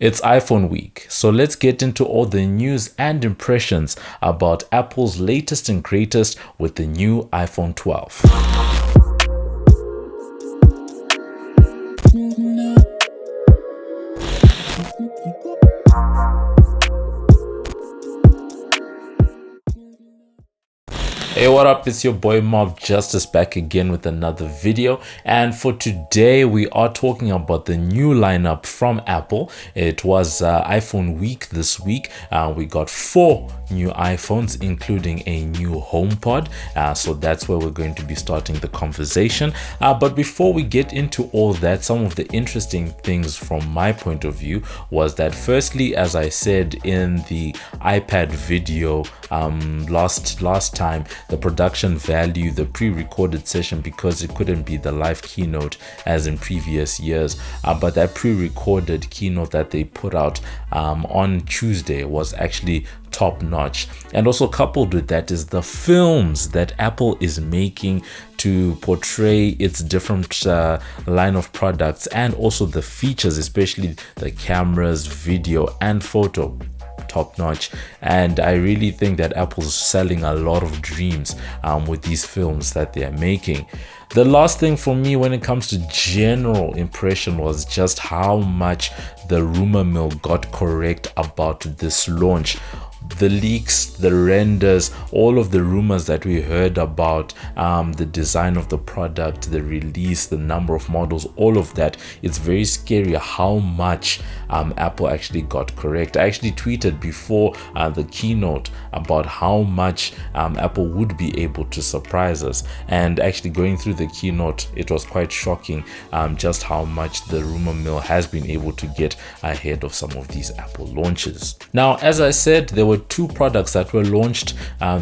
It's iPhone week, so let's get into all the news and impressions about Apple's latest and greatest with the new iPhone 12. Hey, what up? It's your boy MobbJustice back again with another video, and for today we are talking about the new lineup from Apple. It was iPhone week this week. We got 4 new iPhones, including a new HomePod, so that's where we're going to be starting the conversation. But before we get into all that, some of the interesting things from my point of view was that, firstly, as I said in the iPad video last time, the production value, the pre-recorded session, because it couldn't be the live keynote as in previous years, but that pre-recorded keynote that they put out on Tuesday was actually top notch. And also coupled with that is the films that Apple is making to portray its different line of products, and also the features, especially the cameras, video and photo, top notch. And I really think that Apple's selling a lot of dreams with these films that they are making. The last thing for me when it comes to general impression was just how much the rumor mill got correct about this launch. The leaks, the renders, all of the rumors that we heard about the design of the product, the release, the number of models, all of that, it's very scary how much Apple actually got correct. I actually tweeted before the keynote about how much Apple would be able to surprise us, and actually going through the keynote, it was quite shocking just how much the rumor mill has been able to get ahead of some of these Apple launches. Now, as I said, there were 2 products that were launched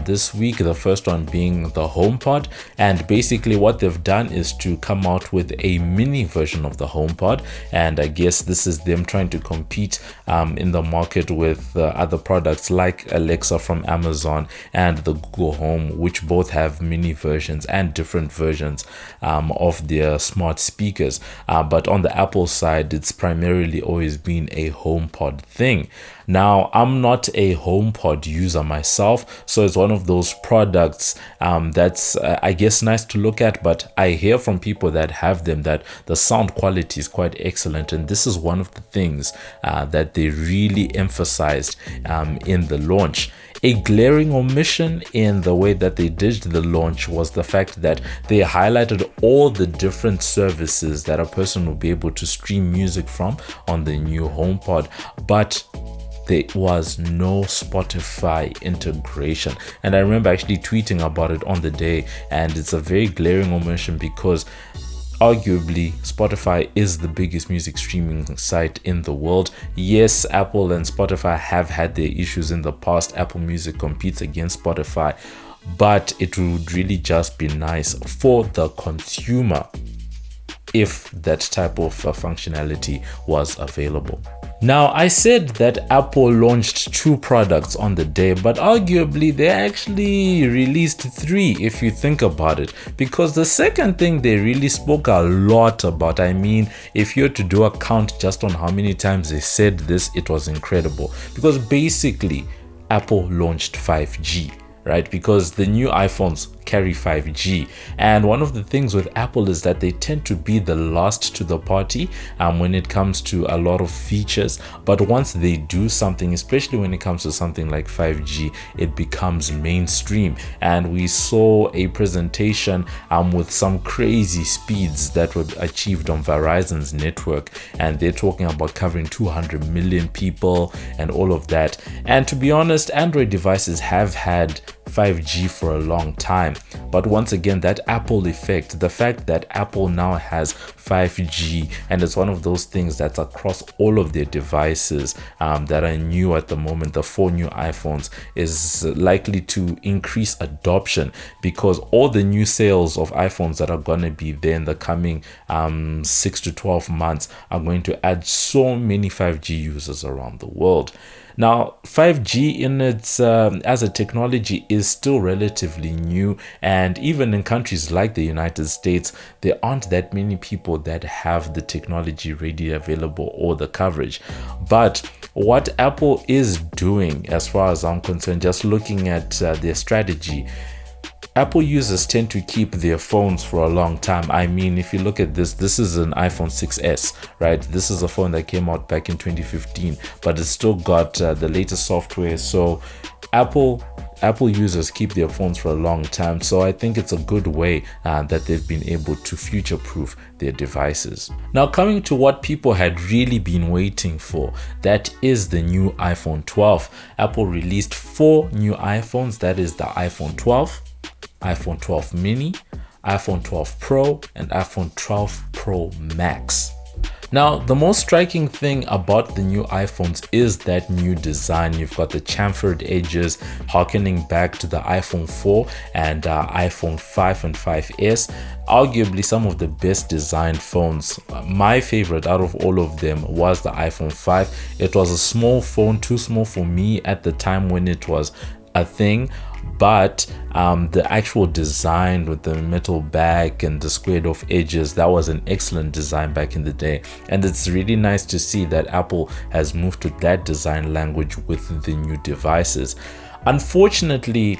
this week, the first one being the HomePod, and basically what they've done is to come out with a mini version of the HomePod, and I guess this is them trying to compete in the market with other products like Alexa from Amazon and the Google Home, which both have mini versions and different versions of their smart speakers, but on the Apple side, it's primarily always been a HomePod thing. Now, I'm not a HomePod user myself, so it's one of those products that's I guess nice to look at, but I hear from people that have them that the sound quality is quite excellent, and this is one of the things that they really emphasized in the launch. A glaring omission in the way that they did the launch was the fact that they highlighted all the different services that a person will be able to stream music from on the new HomePod, but there was no Spotify integration. And I remember actually tweeting about it on the day, and it's a very glaring omission because arguably Spotify is the biggest music streaming site in the world. Yes, Apple and Spotify have had their issues in the past. Apple Music competes against Spotify, but it would really just be nice for the consumer if that type of functionality was available. Now, I said that Apple launched 2 products on the day, but arguably they actually released 3 if you think about it, because the second thing they really spoke a lot about, I mean, if you're to do a count just on how many times they said this, it was incredible, because basically Apple launched 5G. Right, because the new iPhones carry 5G, and one of the things with Apple is that they tend to be the last to the party when it comes to a lot of features, but once they do something, especially when it comes to something like 5G, it becomes mainstream. And we saw a presentation with some crazy speeds that were achieved on Verizon's network, and they're talking about covering 200 million people and all of that. And to be honest, Android devices have had 5G for a long time, but once again, that Apple effect, the fact that Apple now has 5G, and it's one of those things that's across all of their devices that are new at the moment, the 4 new iPhones, is likely to increase adoption, because all the new sales of iPhones that are going to be there in the coming 6 to 12 months are going to add so many 5G users around the world. Now, 5G in its as a technology is still relatively new, and even in countries like the United States, there aren't that many people that have the technology ready available or the coverage. But what Apple is doing, as far as I'm concerned, just looking at their strategy, Apple users tend to keep their phones for a long time. I mean, if you look at this is an iPhone 6s, right? This is a phone that came out back in 2015, but it's still got the latest software. So Apple users keep their phones for a long time. So I think it's a good way that they've been able to future-proof their devices. Now, coming to what people had really been waiting for, that is the new iPhone 12. Apple released 4 new iPhones. That is the iPhone 12, iPhone 12 mini, iPhone 12 Pro, and iPhone 12 Pro Max. Now, the most striking thing about the new iPhones is that new design. You've got the chamfered edges, harkening back to the iPhone 4 and iPhone 5 and 5S. Arguably some of the best designed phones. My favorite out of all of them was the iPhone 5. It was a small phone, too small for me at the time when it was a thing, but the actual design with the metal back and the squared off edges, that was an excellent design back in the day, and it's really nice to see that Apple has moved to that design language with the new devices. Unfortunately,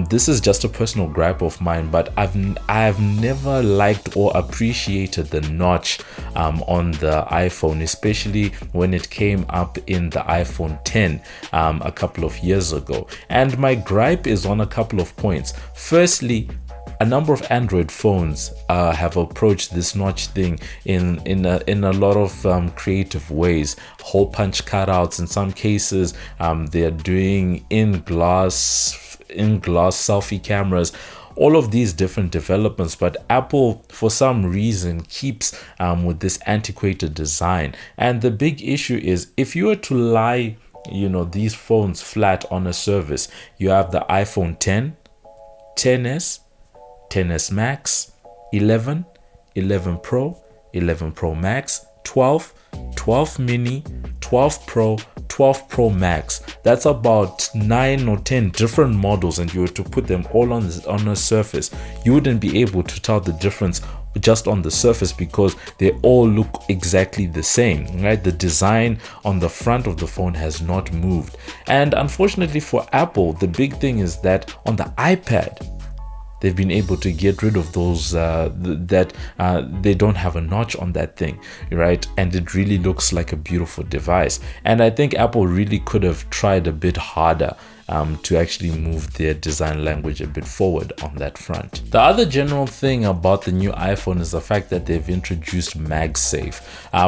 this is just a personal gripe of mine, but I've never liked or appreciated the notch on the iPhone, especially when it came up in the iPhone 10 a couple of years ago. And my gripe is on a couple of points. Firstly, a number of Android phones have approached this notch thing in a lot of creative ways. Hole punch cutouts. In some cases, they're doing in glass selfie cameras, all of these different developments. But Apple, for some reason, keeps with this antiquated design. And the big issue is, if you were to lie these phones flat on a surface, you have the iPhone 10, 10s, 10s Max, 11, 11 Pro, 11 Pro Max, 12, 12 mini, 12 Pro, 12 Pro Max. That's about 9 or 10 different models, and you were to put them all on a surface, you wouldn't be able to tell the difference just on the surface, because they all look exactly the same, right? The design on the front of the phone has not moved. And unfortunately for Apple, the big thing is that on the iPad, they've been able to get rid of those they don't have a notch on that thing, right? And it really looks like a beautiful device. And I think Apple really could have tried a bit harder to actually move their design language a bit forward on that front. The other general thing about the new iPhone is the fact that they've introduced MagSafe.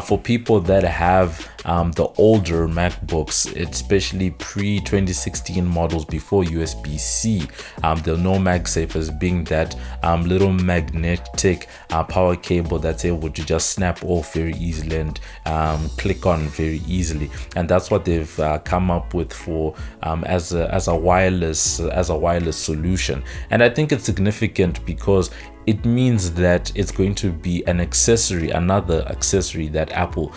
For people that have the older MacBooks, especially pre-2016 models before USB-C, they'll know MagSafe as being that little magnetic power cable that's able to just snap off very easily and click on very easily. And that's what they've come up with for as a wireless solution. And I think it's significant because it means that it's going to be an accessory, another accessory that Apple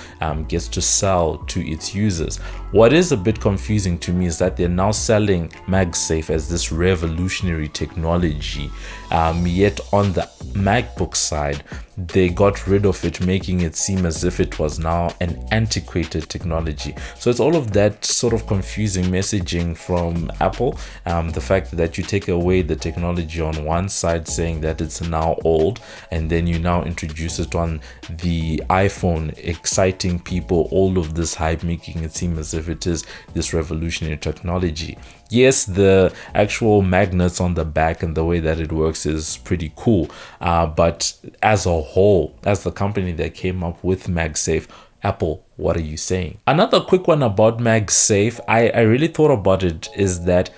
gets to sell to its users. What is a bit confusing to me is that they're now selling MagSafe as this revolutionary technology, yet on the MacBook side, they got rid of it, making it seem as if it was now an antiquated technology. So it's all of that sort of confusing messaging from Apple. The fact that you take away the technology on one side, saying that it's now old, and then you now introduce it on the iPhone, exciting people, all of this hype, making it seem as if it is this revolutionary technology. Yes, the actual magnets on the back and the way that it works is pretty cool, but as a whole, as the company that came up with MagSafe, Apple, what are you saying? Another quick one about MagSafe, I really thought about it, is that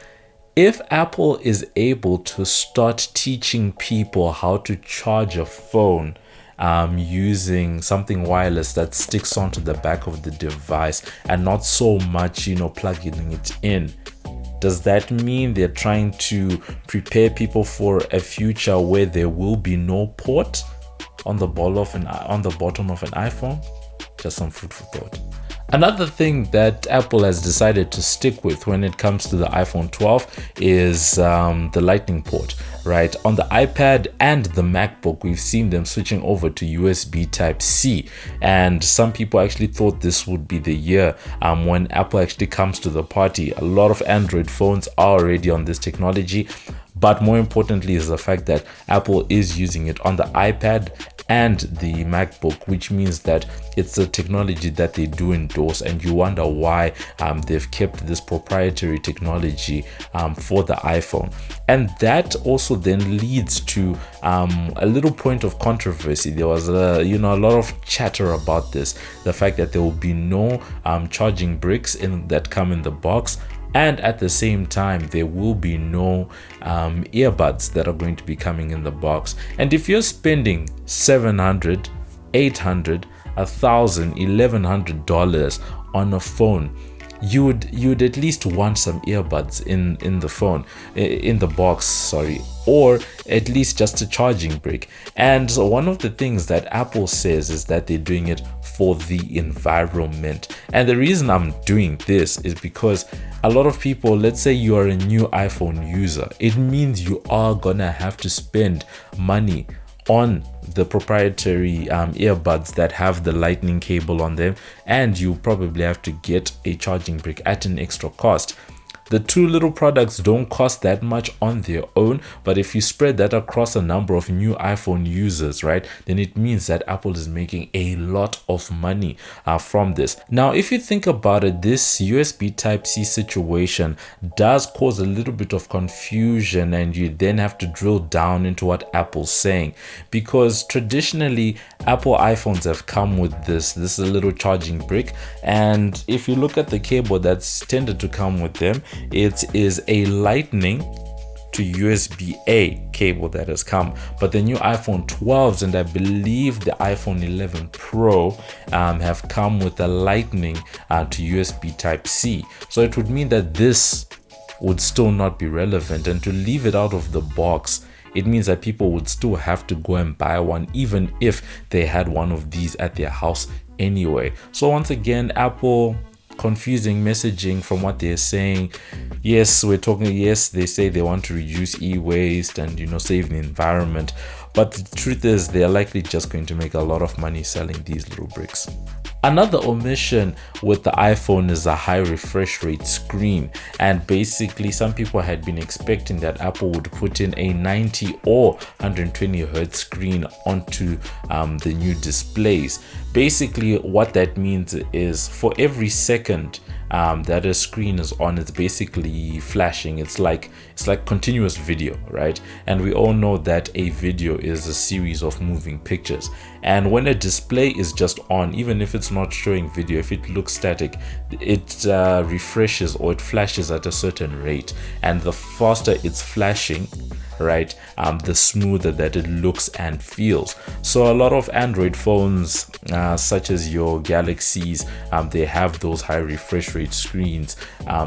if Apple is able to start teaching people how to charge a phone using something wireless that sticks onto the back of the device and not so much, plugging it in, does that mean they're trying to prepare people for a future where there will be no port on the bottom of an iPhone? Just some food for thought. Another thing that Apple has decided to stick with when it comes to the iPhone 12 is the Lightning port, right? On the iPad and the MacBook, we've seen them switching over to USB Type-C, and some people actually thought this would be the year when Apple actually comes to the party. A lot of Android phones are already on this technology, but more importantly is the fact that Apple is using it on the iPad and the MacBook, which means that it's a technology that they do endorse, and you wonder why they've kept this proprietary technology for the iPhone. And that also then leads to a little point of controversy. There was a lot of chatter about this, the fact that there will be no charging bricks that come in the box, and at the same time there will be no earbuds that are going to be coming in the box. And if you're spending $700, $800, $1,000, $1,100 on a phone, you'd at least want some earbuds in the phone, in the box, sorry, or at least just a charging brick. And so one of the things that Apple says is that they're doing it for the environment. And the reason I'm doing this is because a lot of people, let's say you are a new iPhone user, it means you are gonna have to spend money on the proprietary earbuds that have the lightning cable on them, and you probably have to get a charging brick at an extra cost. The two little products don't cost that much on their own, but if you spread that across a number of new iPhone users, right, then it means that Apple is making a lot of money from this. Now, if you think about it, this USB Type-C situation does cause a little bit of confusion, and you then have to drill down into what Apple's saying, because traditionally Apple iPhones have come with this is a little charging brick, and if you look at the cable that's tended to come with them, it is a Lightning to USB-A cable that has come. But the new iPhone 12s and I believe the iPhone 11 Pro have come with a Lightning to USB Type-C. So it would mean that this would still not be relevant, and to leave it out of the box, it means that people would still have to go and buy one even if they had one of these at their house anyway. So once again, Apple confusing messaging from what they're saying. Yes, they say they want to reduce e-waste and save the environment, but the truth is they're likely just going to make a lot of money selling these little bricks. Another omission with the iPhone is a high refresh rate screen, and basically some people had been expecting that Apple would put in a 90 or 120 hertz screen onto the new displays. Basically what that means is for every second that a screen is on, it's basically flashing. It's like continuous video, right? And we all know that a video is a series of moving pictures, and when a display is just on, even if it's not showing video, if it looks static, it refreshes or it flashes at a certain rate, and the faster it's flashing, right, the smoother that it looks and feels. So a lot of Android phones such as your Galaxies, they have those high refresh rate screens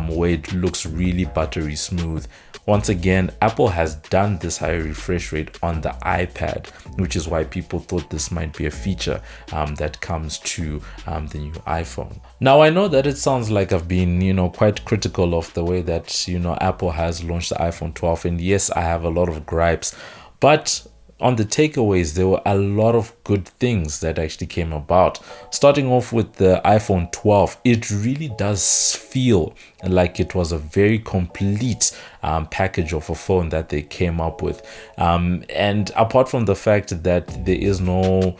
where it looks really buttery smooth. Once again, Apple has done this high refresh rate on the iPad, which is why people thought this might be a feature that comes to the new iPhone. Now, I know that it sounds like I've been, quite critical of the way that, Apple has launched the iPhone 12. And yes, I have a lot of gripes, but on the takeaways, there were a lot of good things that actually came about. Starting off with the iPhone 12, it really does feel like it was a very complete package of a phone that they came up with. And apart from the fact that there is no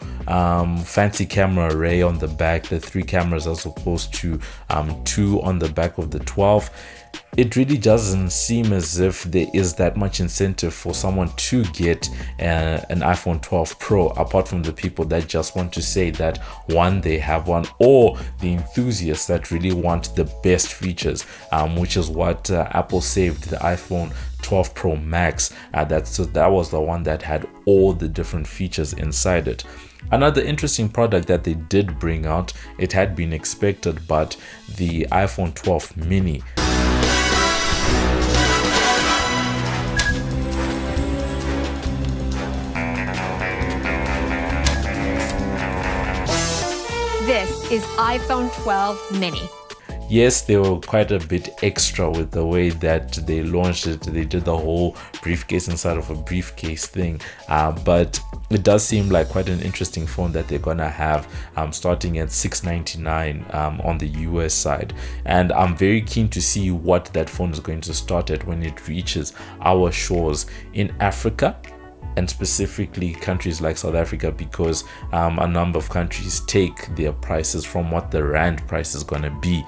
fancy camera array on the back, the 3 cameras as opposed to 2 on the back of the 12, it really doesn't seem as if there is that much incentive for someone to get an iPhone 12 Pro, apart from the people that just want to say that one, they have one, or the enthusiasts that really want the best features, which is what Apple saved the iPhone 12 Pro Max. That was the one that had all the different features inside it. Another interesting product that they did bring out, it had been expected, but the iPhone 12 Mini. This is iPhone 12 Mini. Yes, they were quite a bit extra with the way that they launched it. They did the whole briefcase inside of a briefcase thing, but it does seem like quite an interesting phone that they're gonna have, starting at $699 on the US side. And I'm very keen to see what that phone is going to start at when it reaches our shores in Africa, and specifically countries like South Africa, because a number of countries take their prices from what the rand price is going to be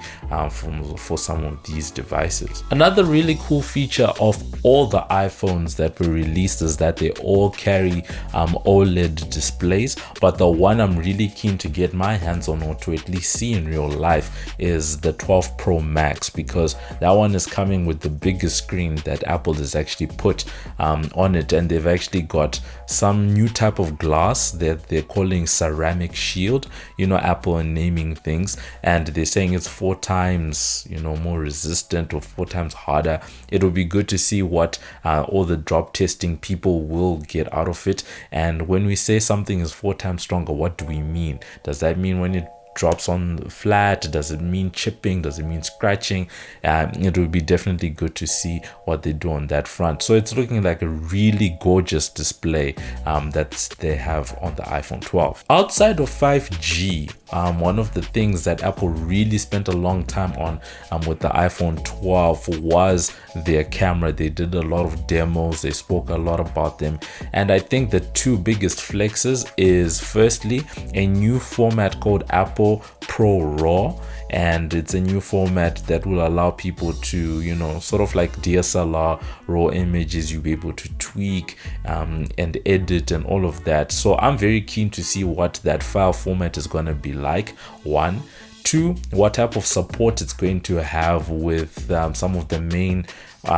for some of these devices. Another really cool feature of all the iPhones that were released is that they all carry OLED displays, but the one I'm really keen to get my hands on, or to at least see in real life, is the 12 Pro Max, because that one is coming with the biggest screen that Apple has actually put on it, and they've actually got some new type of glass that they're calling ceramic shield. You know, Apple and naming things, and they're saying it's 4 times, you know, more resistant or 4 times harder. It will be good to see what all the drop testing people will get out of it. And when we say something is 4 times stronger, what do we mean? Does that mean when it drops on flat? Does it mean chipping? Does it mean scratching? It would be definitely good to see what they do on that front. So it's looking like a really gorgeous display that they have on the iPhone 12. Outside of 5G, one of the things that Apple really spent a long time on with the iPhone 12 was their camera. They did a lot of demos, they spoke a lot about them, and I think the 2 biggest flexes is, firstly, a new format called Apple Pro RAW, and it's a new format that will allow people to, you know, sort of like DSLR raw images, you'll be able to tweak and edit and all of that. So I'm very keen to see what that file format is going to be like. 1, 2, what type of support it's going to have with some of the main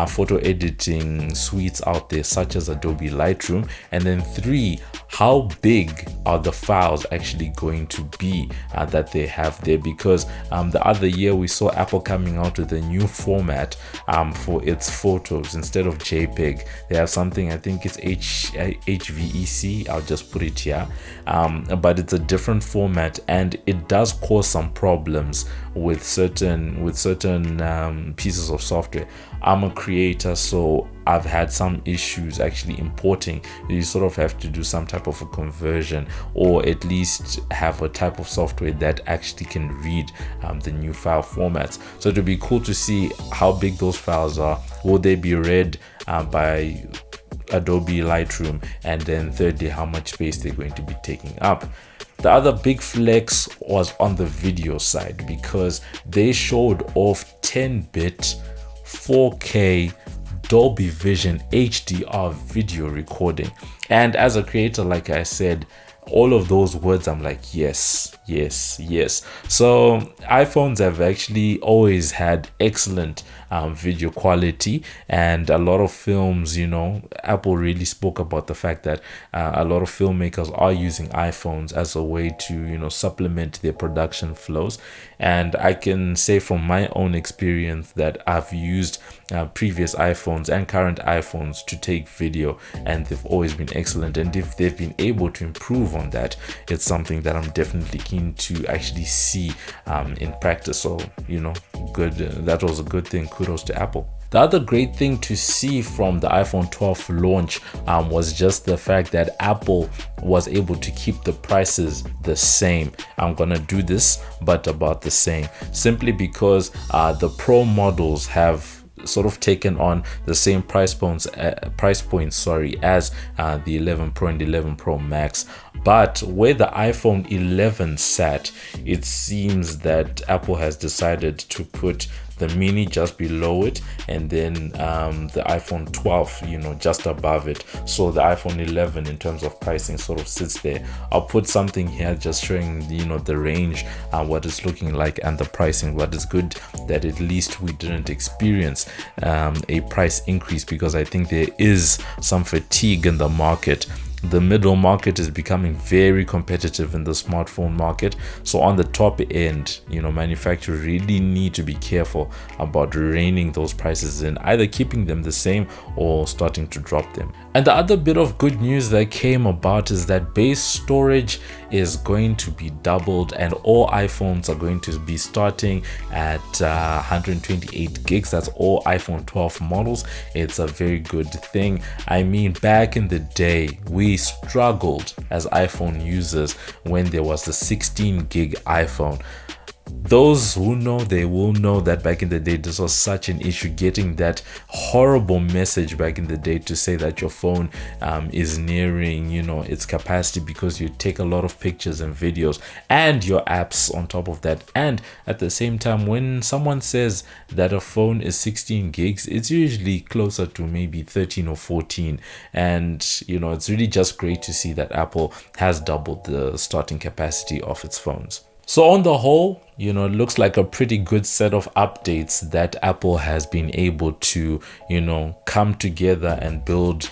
photo editing suites out there, such as Adobe Lightroom. And then 3, how big are the files actually going to be that they have there? Because the other year we saw Apple coming out with a new format for its photos. Instead of JPEG, they have something, I think it's HVEC, I'll just put it here, but it's a different format, and it does cause some problems with certain pieces of software. I'm a creator, so I've had some issues actually importing. You sort of have to do some type of a conversion, or at least have a type of software that actually can read the new file formats. So it'll be cool to see how big those files are. Will they be read by Adobe Lightroom? And then thirdly, how much space they're going to be taking up. The other big flex was on the video side, because they showed off 10-bit 4K Dolby Vision HDR video recording. And as a creator, like I said, all of those words, I'm like, yes, yes, yes. So iPhones have actually always had excellent video quality, and a lot of films, you know, Apple really spoke about the fact that a lot of filmmakers are using iPhones as a way to, you know, supplement their production flows. And I can say from my own experience that I've used previous iPhones and current iPhones to take video, and they've always been excellent. And if they've been able to improve on that, it's something that I'm definitely keen to actually see in practice. So, you know, good, that was a good thing. Kudos to Apple. The other great thing to see from the iPhone 12 launch was just the fact that Apple was able to keep the prices the same. I'm gonna do this, but about the same, simply because the Pro models have sort of taken on the same price points as the 11 Pro and 11 Pro Max. But where the iPhone 11 sat, it seems that Apple has decided to put the mini just below it, and then the iPhone 12, you know, just above it. So the iPhone 11 in terms of pricing sort of sits there. I'll put something here just showing, you know, the range, what it's looking like, and the pricing. But it's good that at least we didn't experience a price increase, because I think there is some fatigue in the market The middle market is becoming very competitive in the smartphone market. So on the top end, manufacturers really need to be careful about reining those prices in, either keeping them the same or starting to drop them. And the other bit of good news that came about is that base storage is going to be doubled, and all iPhones are going to be starting at 128 gigs. That's all iPhone 12 models. It's a very good thing. I mean, back in the day, we struggled as iPhone users when there was the 16 gig iPhone. Those who know, they will know that back in the day, this was such an issue, getting that horrible message back in the day to say that your phone is nearing, its capacity, because you take a lot of pictures and videos and your apps on top of that. And at the same time, when someone says that a phone is 16 gigs, it's usually closer to maybe 13 or 14. And, it's really just great to see that Apple has doubled the starting capacity of its phones. So on the whole, it looks like a pretty good set of updates that Apple has been able to, come together and build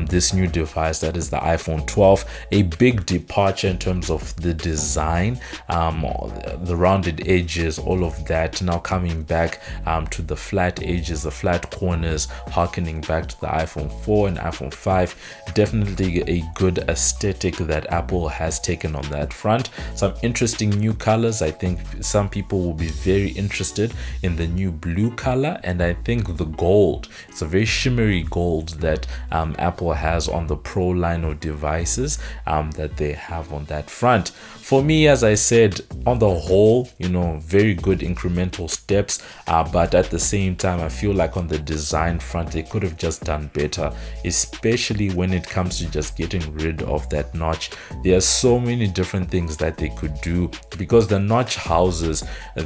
this new device that is the iPhone 12. A big departure in terms of the design, the rounded edges, all of that now coming back to the flat edges, the flat corners, harkening back to the iPhone 4 and iPhone 5. Definitely a good aesthetic that Apple has taken on that front. Some interesting new colors. I think some people will be very interested in the new blue color, and I think the gold, it's a very shimmery gold that Apple has on the Pro line of devices that they have on that front. For me, as I said, on the whole, very good incremental steps, but at the same time, I feel like on the design front, they could have just done better, especially when it comes to just getting rid of that notch. There are so many different things that they could do, because the notch houses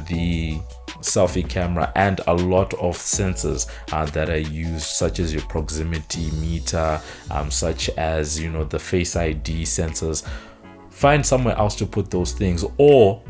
the selfie camera and a lot of sensors that are used, such as your proximity meter, such as the Face ID sensors. Find somewhere else to put those things, or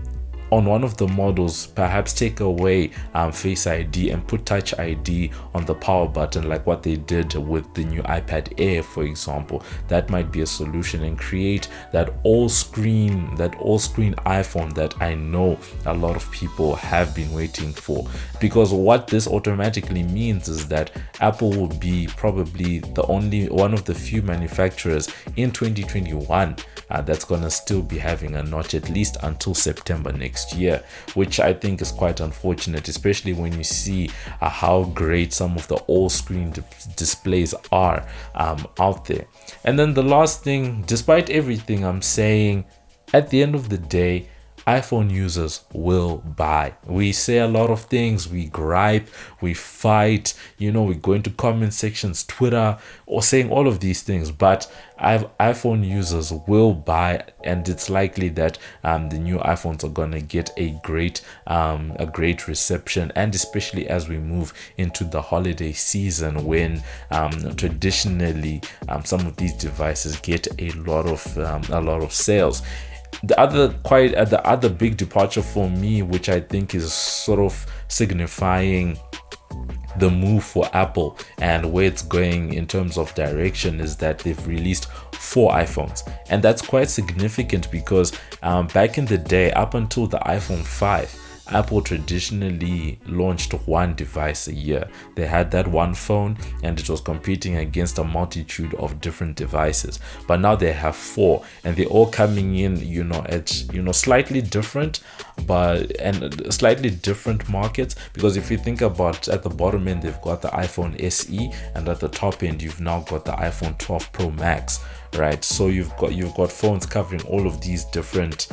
on one of the models, perhaps take away Face ID and put Touch ID on the power button, like what they did with the new iPad Air, for example. That might be a solution, and create that all screen iPhone that I know a lot of people have been waiting for. Because what this automatically means is that Apple will be probably the only one of the few manufacturers in 2021 that's gonna still be having a notch, at least until September next year, which I think is quite unfortunate, especially when you see how great some of the all-screen displays are out there. And then the last thing, despite everything I'm saying, at the end of the day, iPhone users will buy. We say a lot of things, we gripe, we fight, we go into comment sections, Twitter, or saying all of these things, but iPhone users will buy, and it's likely that the new iPhones are gonna get a great reception, and especially as we move into the holiday season, when traditionally some of these devices get a lot of sales. The other big departure for me, which I think is sort of signifying the move for Apple and where it's going in terms of direction, is that they've released 4 iPhones, and that's quite significant, because back in the day, up until the iPhone 5, Apple traditionally launched one device a year. They had that one phone, and it was competing against a multitude of different devices. But now they have 4, and they're all coming in, at slightly different, and slightly different markets. Because if you think about, at the bottom end, they've got the iPhone SE, and at the top end, you've now got the iPhone 12 Pro Max. Right, so you've got phones covering all of these different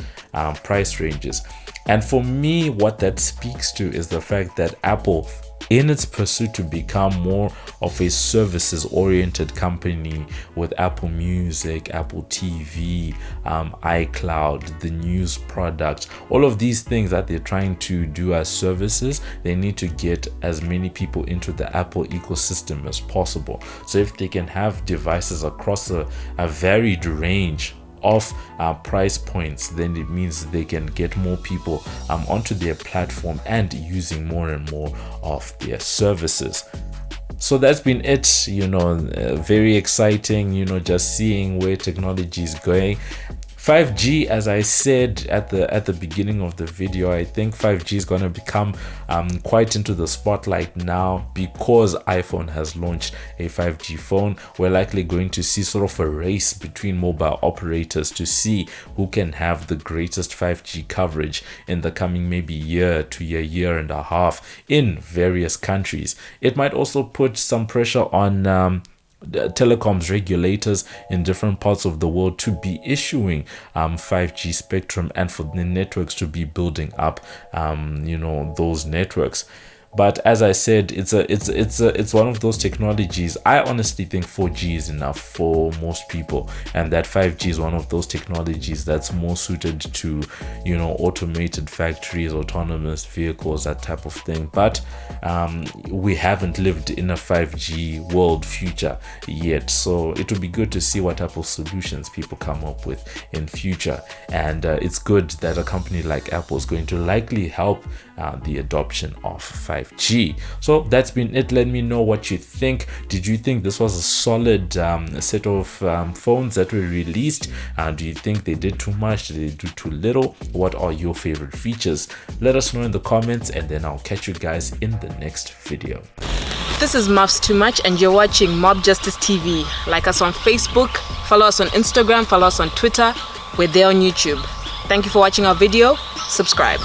price ranges. And for me, what that speaks to is the fact that Apple, in its pursuit to become more of a services-oriented company with Apple Music, Apple TV, iCloud, the news product, all of these things that they're trying to do as services, they need to get as many people into the Apple ecosystem as possible. So if they can have devices across a varied range of price points, then it means they can get more people onto their platform and using more and more of their services. So that's been it, very exciting, just seeing where technology is going. 5G, as I said at the beginning of the video, I think 5G is going to become quite into the spotlight now because iPhone has launched a 5G phone. We're likely going to see sort of a race between mobile operators to see who can have the greatest 5G coverage in the coming maybe year to year and a half in various countries. It might also put some pressure on telecoms regulators in different parts of the world to be issuing 5G spectrum and for the networks to be building up those networks. But as I said, it's one of those technologies. I honestly think 4G is enough for most people, and that 5G is one of those technologies that's more suited to automated factories, autonomous vehicles, that type of thing. But we haven't lived in a 5G world future yet, so it would be good to see what type of solutions people come up with in future. And it's good that a company like Apple is going to likely help the adoption of 5G. So that's been it. Let me know what you think. Did you think this was a solid set of phones that were released? Do you think they did too much? Did they do too little? What are your favorite features? Let us know in the comments, and then I'll catch you guys in the next video. This is Muffs Too Much, and you're watching MobbJustice TV. Like us on Facebook, follow us on Instagram, follow us on Twitter. We're there on YouTube. Thank you for watching our video. Subscribe.